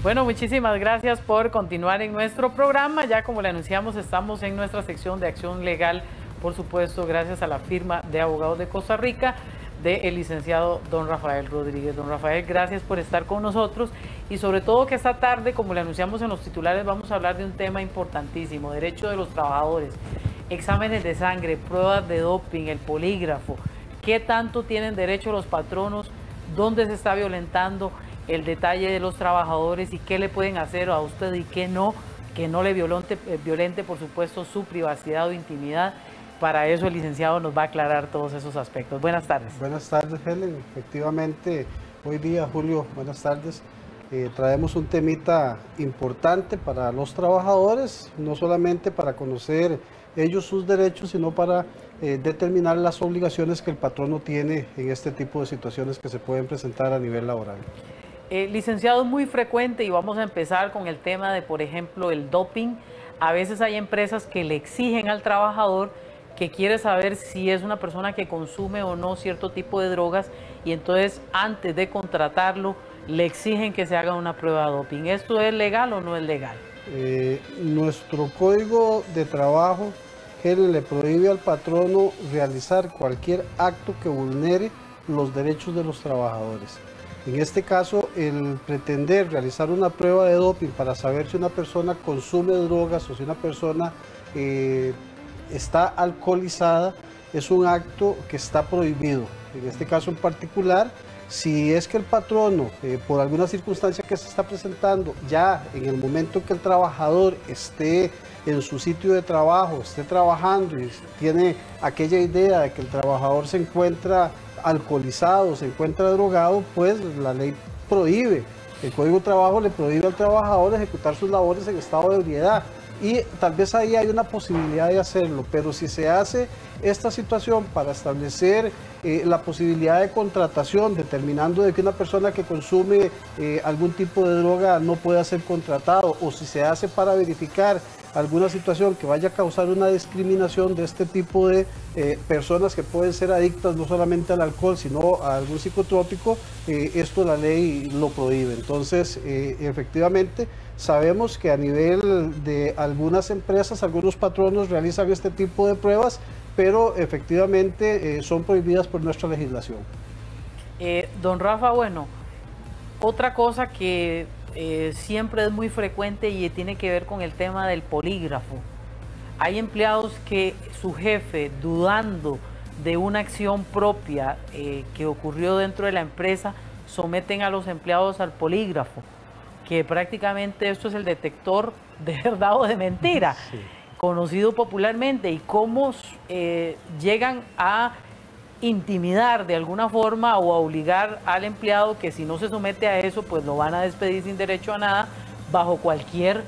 Bueno, muchísimas gracias por continuar en nuestro programa. Ya como le anunciamos, estamos en nuestra sección de acción legal, por supuesto, gracias a la firma de abogados de Costa Rica, del licenciado don Rafael Rodríguez. Don Rafael, gracias por estar con nosotros y sobre todo que esta tarde, como le anunciamos en los titulares, vamos a hablar de un tema importantísimo, derecho de los trabajadores, exámenes de sangre, pruebas de doping, el polígrafo, qué tanto tienen derecho los patronos, dónde se está violentando el detalle de los trabajadores y qué le pueden hacer a usted y qué no, que no le violente, por supuesto, su privacidad o intimidad. Para eso el licenciado nos va a aclarar todos esos aspectos. Buenas tardes. Buenas tardes, Helen. Efectivamente, hoy día, Julio, buenas tardes. Traemos un temita importante para los trabajadores, no solamente para conocer ellos sus derechos, sino para determinar las obligaciones que el patrono tiene en este tipo de situaciones que se pueden presentar a nivel laboral. Licenciado, es muy frecuente y vamos a empezar con el tema de, por ejemplo, el doping. A veces hay empresas que le exigen al trabajador que quiere saber si es una persona que consume o no cierto tipo de drogas y entonces antes de contratarlo le exigen que se haga una prueba de doping. ¿Esto es legal o no es legal? Nuestro código de trabajo le prohíbe al patrono realizar cualquier acto que vulnere los derechos de los trabajadores. En este caso, el pretender realizar una prueba de doping para saber si una persona consume drogas o si una persona está alcoholizada es un acto que está prohibido. En este caso en particular, si es que el patrono, por alguna circunstancia que se está presentando, ya en el momento que el trabajador esté en su sitio de trabajo, esté trabajando y tiene aquella idea de que el trabajador se encuentra alcoholizado, se encuentra drogado, pues la ley prohíbe, el Código de Trabajo le prohíbe al trabajador ejecutar sus labores en estado de ebriedad. Y tal vez ahí hay una posibilidad de hacerlo, pero si se hace esta situación para establecer la posibilidad de contratación, determinando de que una persona que consume algún tipo de droga no pueda ser contratado, o si se hace para verificar alguna situación que vaya a causar una discriminación de este tipo de personas que pueden ser adictas no solamente al alcohol, sino a algún psicotrópico, esto la ley lo prohíbe. Entonces, efectivamente, sabemos que a nivel de algunas empresas, algunos patronos realizan este tipo de pruebas, pero efectivamente son prohibidas por nuestra legislación. Don Rafa, bueno, otra cosa que siempre es muy frecuente y tiene que ver con el tema del polígrafo. Hay empleados que su jefe, dudando de una acción propia que ocurrió dentro de la empresa, someten a los empleados al polígrafo, que prácticamente esto es el detector de verdad o de mentira, sí, conocido popularmente, y cómo llegan a intimidar de alguna forma o a obligar al empleado que si no se somete a eso, pues lo van a despedir sin derecho a nada, bajo cualquier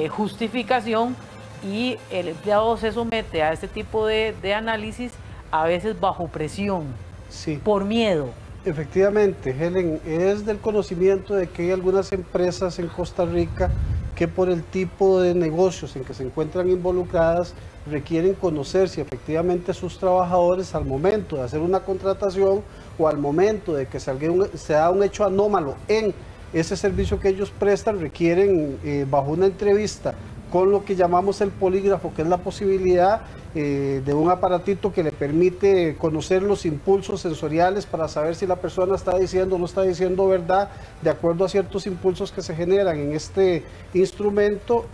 justificación, y el empleado se somete a este tipo de análisis, a veces bajo presión, sí, por miedo. Efectivamente, Helen, es del conocimiento de que hay algunas empresas en Costa Rica que por el tipo de negocios en que se encuentran involucradas requieren conocer si efectivamente sus trabajadores al momento de hacer una contratación o al momento de que se da un hecho anómalo en ese servicio que ellos prestan, requieren bajo una entrevista con lo que llamamos el polígrafo, que es la posibilidad de un aparatito que le permite conocer los impulsos sensoriales para saber si la persona está diciendo o no está diciendo verdad, de acuerdo a ciertos impulsos que se generan en este instrumento,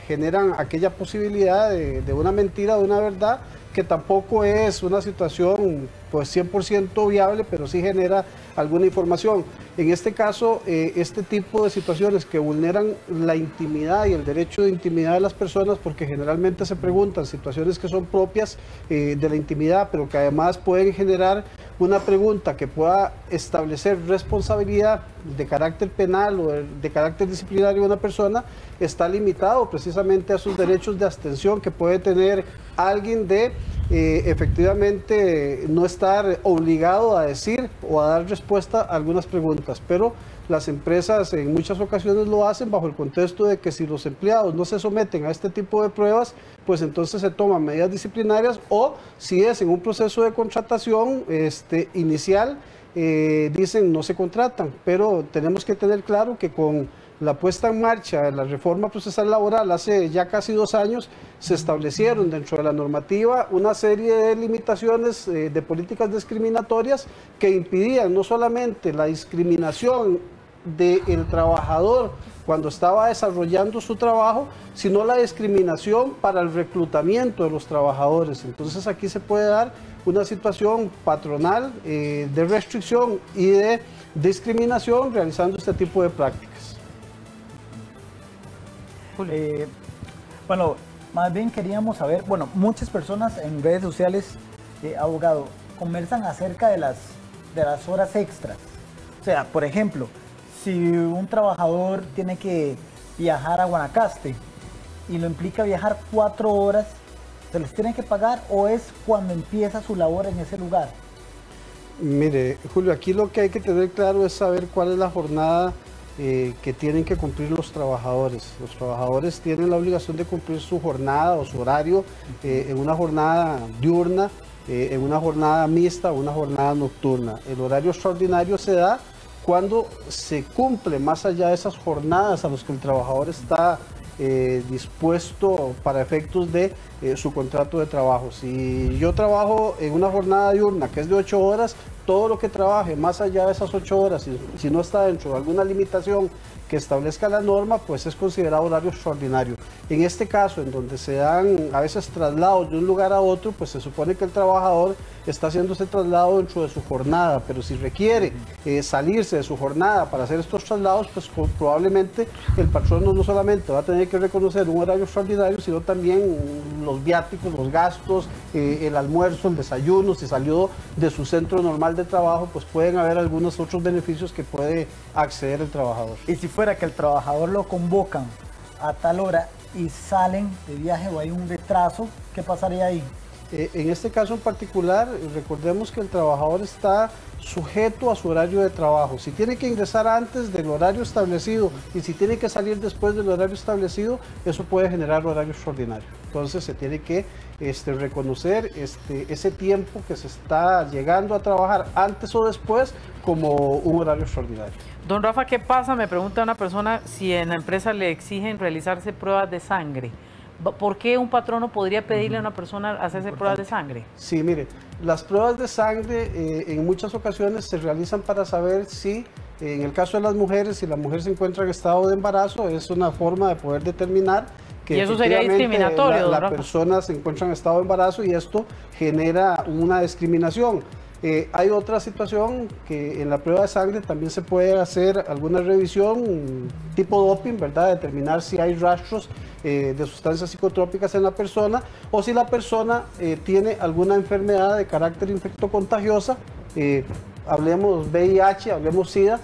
generan aquella posibilidad de una mentira, de una verdad, que tampoco es una situación pues 100% viable, pero sí genera alguna información. En este caso, este tipo de situaciones que vulneran la intimidad y el derecho de intimidad de las personas, porque generalmente se preguntan situaciones que son propias de la intimidad, pero que además pueden generar una pregunta que pueda establecer responsabilidad de carácter penal o de carácter disciplinario de una persona, está limitado precisamente a sus derechos de abstención que puede tener alguien de efectivamente no estar obligado a decir o a dar respuesta a algunas preguntas, pero las empresas en muchas ocasiones lo hacen bajo el contexto de que si los empleados no se someten a este tipo de pruebas, pues entonces se toman medidas disciplinarias, o si es en un proceso de contratación inicial, dicen no se contratan, pero tenemos que tener claro que con la puesta en marcha de la reforma procesal laboral hace ya casi 2 años, se establecieron dentro de la normativa una serie de limitaciones de políticas discriminatorias que impidían no solamente la discriminación del trabajador cuando estaba desarrollando su trabajo, sino la discriminación para el reclutamiento de los trabajadores. Entonces aquí se puede dar una situación patronal de restricción y de discriminación realizando este tipo de prácticas. Bueno, más bien queríamos saber, bueno, muchas personas en redes sociales, abogado, conversan acerca de las horas extras. O sea, por ejemplo, si un trabajador tiene que viajar a Guanacaste y lo implica viajar 4 horas, ¿se les tiene que pagar o es cuando empieza su labor en ese lugar? Mire, Julio, aquí lo que hay que tener claro es saber cuál es la jornada que tienen que cumplir los trabajadores. Los trabajadores tienen la obligación de cumplir su jornada o su horario en una jornada diurna, en una jornada mixta o una jornada nocturna. El horario extraordinario se da cuando se cumple más allá de esas jornadas a las que el trabajador está dispuesto para efectos de su contrato de trabajo. Si yo trabajo en una jornada diurna que es de 8 horas, todo lo que trabaje más allá de esas 8 horas, si no está dentro de alguna limitación que establezca la norma, pues es considerado horario extraordinario. En este caso, en donde se dan a veces traslados de un lugar a otro, pues se supone que el trabajador está haciendo ese traslado dentro de su jornada, pero si requiere salirse de su jornada para hacer estos traslados, pues probablemente el patrón no solamente va a tener que reconocer un horario extraordinario, sino también los viáticos, los gastos, el almuerzo, el desayuno. Si salió de su centro normal de trabajo, pues pueden haber algunos otros beneficios que puede acceder el trabajador. Y si fuera que el trabajador lo convocan a tal hora y salen de viaje o hay un retraso, ¿qué pasaría ahí? En este caso en particular, recordemos que el trabajador está sujeto a su horario de trabajo. Si tiene que ingresar antes del horario establecido y si tiene que salir después del horario establecido, eso puede generar horario extraordinario. Entonces se tiene que reconocer ese tiempo que se está llegando a trabajar antes o después como un horario extraordinario. Don Rafa, ¿qué pasa? Me pregunta una persona si en la empresa le exigen realizarse pruebas de sangre. ¿Por qué un patrono podría pedirle a una persona hacerse pruebas de sangre? Sí, mire, las pruebas de sangre en muchas ocasiones se realizan para saber si, en el caso de las mujeres, si la mujer se encuentra en estado de embarazo, es una forma de poder determinar que y eso sería discriminatorio, la persona se encuentra en estado de embarazo y esto genera una discriminación. Hay otra situación que en la prueba de sangre también se puede hacer alguna revisión tipo doping, ¿verdad? Determinar si hay rastros de sustancias psicotrópicas en la persona o si la persona tiene alguna enfermedad de carácter infectocontagiosa, hablemos VIH, hablemos SIDA,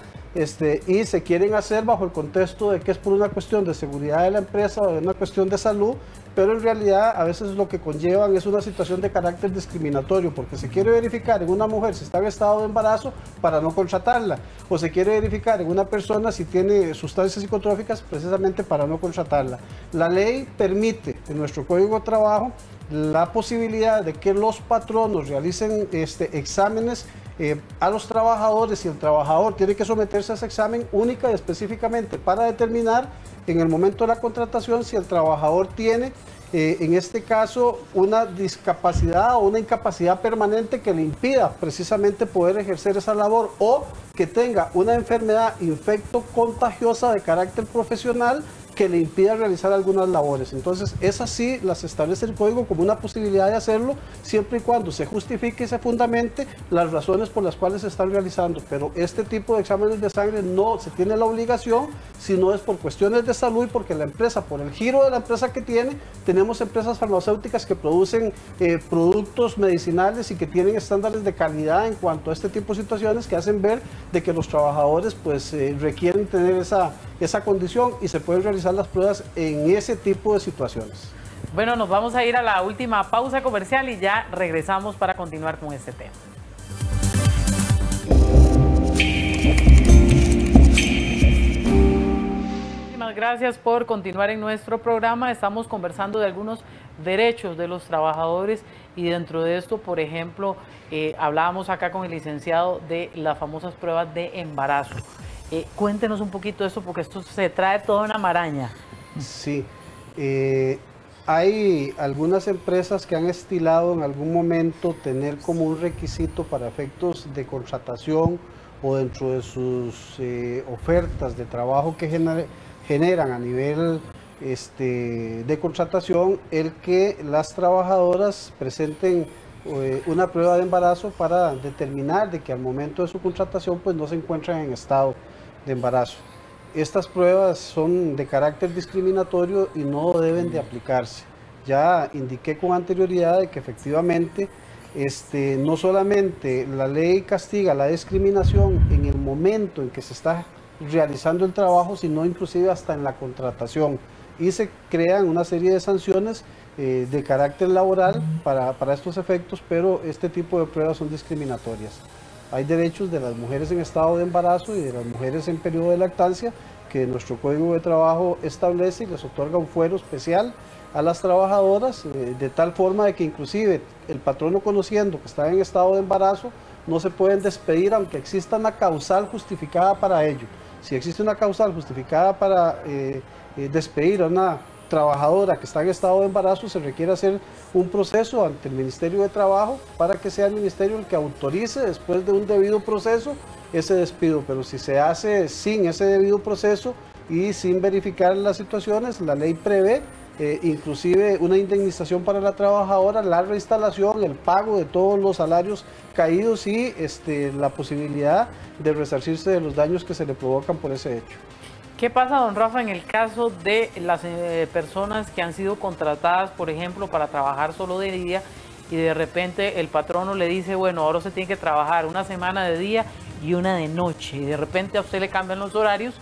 y se quieren hacer bajo el contexto de que es por una cuestión de seguridad de la empresa o de una cuestión de salud, pero en realidad a veces lo que conllevan es una situación de carácter discriminatorio, porque se quiere verificar en una mujer si está en estado de embarazo para no contratarla, o se quiere verificar en una persona si tiene sustancias psicotrópicas precisamente para no contratarla. La ley permite en nuestro Código de Trabajo la posibilidad de que los patronos realicen exámenes a los trabajadores y el trabajador tiene que someterse a ese examen única y específicamente para determinar en el momento de la contratación si el trabajador tiene en este caso una discapacidad o una incapacidad permanente que le impida precisamente poder ejercer esa labor o que tenga una enfermedad infectocontagiosa de carácter profesional que le impida realizar algunas labores. Entonces, esas sí las establece el código como una posibilidad de hacerlo, siempre y cuando se justifique y se fundamente las razones por las cuales se están realizando. Pero este tipo de exámenes de sangre no se tiene la obligación, sino es por cuestiones de salud y porque la empresa, por el giro de la empresa que tiene, tenemos empresas farmacéuticas que producen productos medicinales y que tienen estándares de calidad en cuanto a este tipo de situaciones que hacen ver de que los trabajadores pues requieren tener esa condición y se pueden realizar las pruebas en ese tipo de situaciones. Bueno, nos vamos a ir a la última pausa comercial y ya regresamos para continuar con este tema. Muchísimas gracias por continuar en nuestro programa. Estamos conversando de algunos derechos de los trabajadores y dentro de esto, por ejemplo, hablábamos acá con el licenciado de las famosas pruebas de embarazo. Cuéntenos un poquito de eso, porque esto se trae toda una maraña. Sí, hay algunas empresas que han estilado en algún momento tener como un requisito para efectos de contratación o dentro de sus ofertas de trabajo que generan a nivel de contratación, el que las trabajadoras presenten una prueba de embarazo para determinar de que al momento de su contratación pues no se encuentran en estado de embarazo. Estas pruebas son de carácter discriminatorio y no deben de aplicarse. Ya indiqué con anterioridad de que efectivamente no solamente la ley castiga la discriminación en el momento en que se está realizando el trabajo, sino inclusive hasta en la contratación. Y se crean una serie de sanciones de carácter laboral para estos efectos, pero este tipo de pruebas son discriminatorias. Hay derechos de las mujeres en estado de embarazo y de las mujeres en periodo de lactancia que nuestro Código de Trabajo establece y les otorga un fuero especial a las trabajadoras, de tal forma de que inclusive el patrono, conociendo que están en estado de embarazo, no se pueden despedir aunque exista una causal justificada para ello. Si existe una causal justificada para despedir a una trabajadora que está en estado de embarazo, se requiere hacer un proceso ante el Ministerio de Trabajo para que sea el Ministerio el que autorice, después de un debido proceso, ese despido. Pero si se hace sin ese debido proceso y sin verificar las situaciones, la ley prevé inclusive una indemnización para la trabajadora, la reinstalación, el pago de todos los salarios caídos y la posibilidad de resarcirse de los daños que se le provocan por ese hecho. ¿Qué pasa, don Rafa, en el caso de las personas que han sido contratadas, por ejemplo, para trabajar solo de día y de repente el patrono le dice, bueno, ahora se tiene que trabajar una semana de día y una de noche, y de repente a usted le cambian los horarios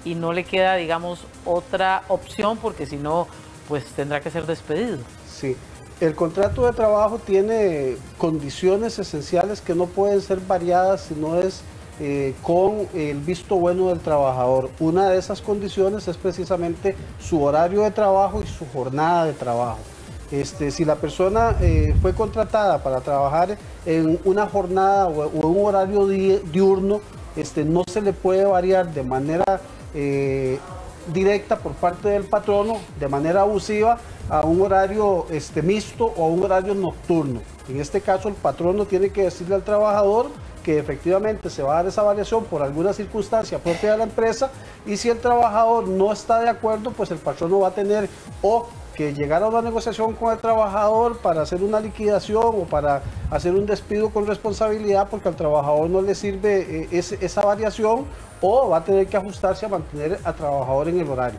y no le queda, digamos, otra opción, porque si no, pues tendrá que ser despedido? Sí, el contrato de trabajo tiene condiciones esenciales que no pueden ser variadas si no es con el visto bueno del trabajador. Una de esas condiciones es precisamente su horario de trabajo y su jornada de trabajo. Si la persona fue contratada para trabajar en una jornada o un horario diurno, no se le puede variar de manera directa por parte del patrono, de manera abusiva, a un horario mixto o a un horario nocturno. En este caso, el patrono tiene que decirle al trabajador que efectivamente se va a dar esa variación por alguna circunstancia propia de la empresa, y si el trabajador no está de acuerdo, pues el patrono va a tener o que llegar a una negociación con el trabajador para hacer una liquidación o para hacer un despido con responsabilidad, porque al trabajador no le sirve esa variación, o va a tener que ajustarse a mantener al trabajador en el horario.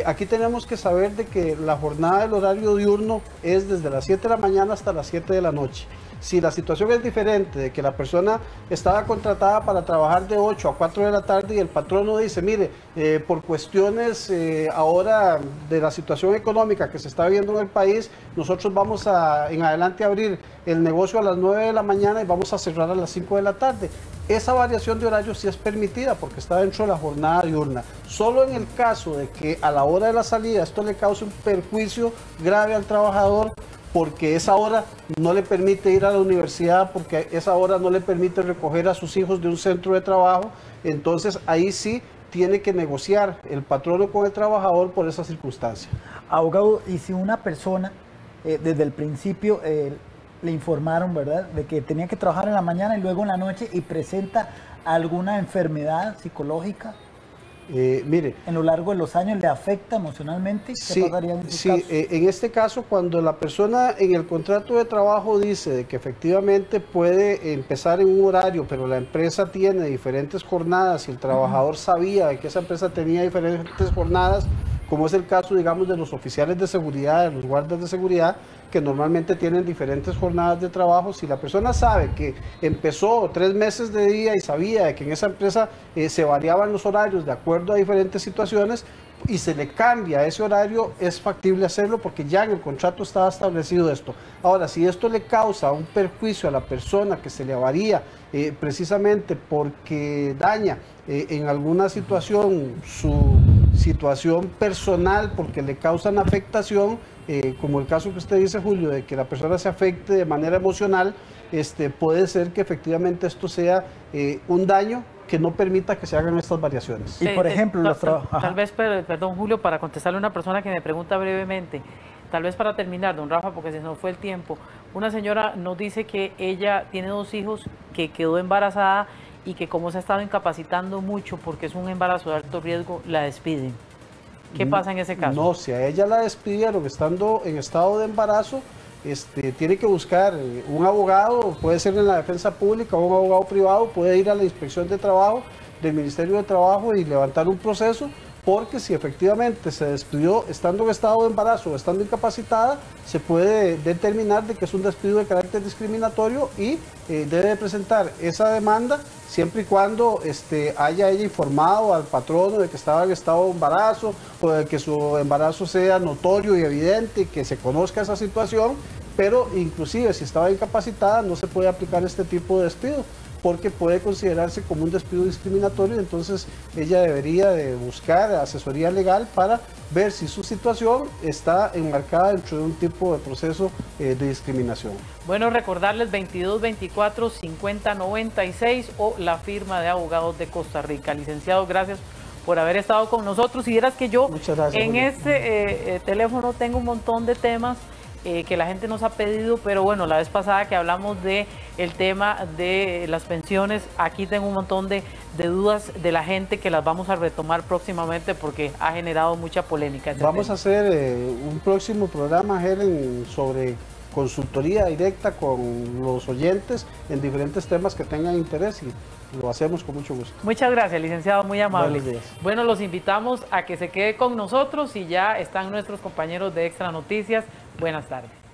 Aquí tenemos que saber de que la jornada del horario diurno es desde las 7 de la mañana hasta las 7 de la noche. Si la situación es diferente, de que la persona estaba contratada para trabajar de 8 a 4 de la tarde y el patrono dice, mire, por cuestiones ahora de la situación económica que se está viviendo en el país, nosotros vamos en adelante a abrir el negocio a las 9 de la mañana y vamos a cerrar a las 5 de la tarde. Esa variación de horario sí es permitida porque está dentro de la jornada diurna. Solo en el caso de que a la hora de la salida esto le cause un perjuicio grave al trabajador, porque esa hora no le permite ir a la universidad, porque esa hora no le permite recoger a sus hijos de un centro de trabajo, entonces ahí sí tiene que negociar el patrono con el trabajador por esa circunstancia. Abogado, y si una persona desde el principio le informaron, ¿verdad?, de que tenía que trabajar en la mañana y luego en la noche y presenta alguna enfermedad psicológica, mire, en lo largo de los años, ¿le afecta emocionalmente? ¿Qué sí, pasaría en ese caso? En este caso, cuando la persona en el contrato de trabajo dice de que efectivamente puede empezar en un horario, pero la empresa tiene diferentes jornadas y el trabajador sabía de que esa empresa tenía diferentes jornadas, como es el caso, digamos, de los oficiales de seguridad, de los guardas de seguridad, que normalmente tienen diferentes jornadas de trabajo. Si la persona sabe que empezó 3 meses de día y sabía que en esa empresa se variaban los horarios de acuerdo a diferentes situaciones y se le cambia ese horario, es factible hacerlo porque ya en el contrato estaba establecido esto. Ahora, si esto le causa un perjuicio a la persona que se le varía precisamente porque daña en alguna situación su situación personal, porque le causan afectación, como el caso que usted dice, Julio, de que la persona se afecte de manera emocional, puede ser que efectivamente esto sea un daño que no permita que se hagan estas variaciones. Y por ejemplo, los tal vez, perdón Julio, para contestarle a una persona que me pregunta brevemente, tal vez para terminar, don Rafa, porque se nos fue el tiempo, una señora nos dice que ella tiene 2 hijos, que quedó embarazada y que como se ha estado incapacitando mucho porque es un embarazo de alto riesgo, la despiden. ¿Qué pasa en ese caso? No, si a ella la despidieron estando en estado de embarazo, tiene que buscar un abogado, puede ser en la defensa pública o un abogado privado, puede ir a la inspección de trabajo del Ministerio de Trabajo y levantar un proceso, porque si efectivamente se despidió estando en estado de embarazo o estando incapacitada, se puede determinar de que es un despido de carácter discriminatorio y debe presentar esa demanda siempre y cuando haya ella informado al patrono de que estaba en estado de embarazo o de que su embarazo sea notorio y evidente y que se conozca esa situación, pero inclusive si estaba incapacitada no se puede aplicar este tipo de despido, porque puede considerarse como un despido discriminatorio. Entonces ella debería de buscar asesoría legal para ver si su situación está enmarcada dentro de un tipo de proceso de discriminación. Bueno, recordarles 22 24 50 96 o la firma de abogados de Costa Rica. Licenciado, gracias por haber estado con nosotros. Y vieras que yo en este teléfono tengo un montón de temas que la gente nos ha pedido, pero bueno, la vez pasada que hablamos de el tema de las pensiones, aquí tengo un montón de dudas de la gente que las vamos a retomar próximamente porque ha generado mucha polémica. Vamos a hacer un próximo programa, Helen, sobre consultoría directa con los oyentes en diferentes temas que tengan interés y lo hacemos con mucho gusto. Muchas gracias, licenciado, muy amable. Buenos días. Bueno, los invitamos a que se quede con nosotros y ya están nuestros compañeros de Extra Noticias. Buenas tardes.